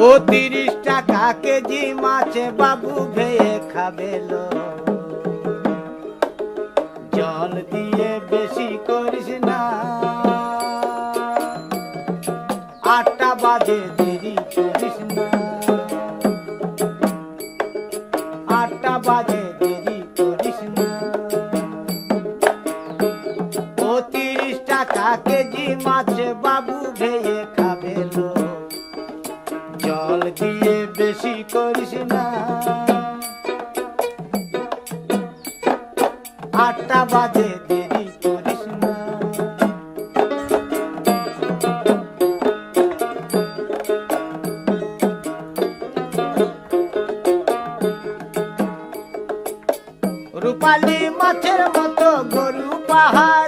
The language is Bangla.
ও 30 টাকা কেজি মাছে বাবু ভেয়ে খাবেলো। জল দিয়ে বেশি করিস না, 8টা বাজে দেরি করিস না, 8টা বাজে দেরি করিস না। ও 30 টাকা কেজি মাছে বাবু ভেয়ে খাবেলো। জল দিয়ে বেশি করিস না, 8টা বাজে দেরি করিস না। রূপালী মাছের মতো গরু পাহাড়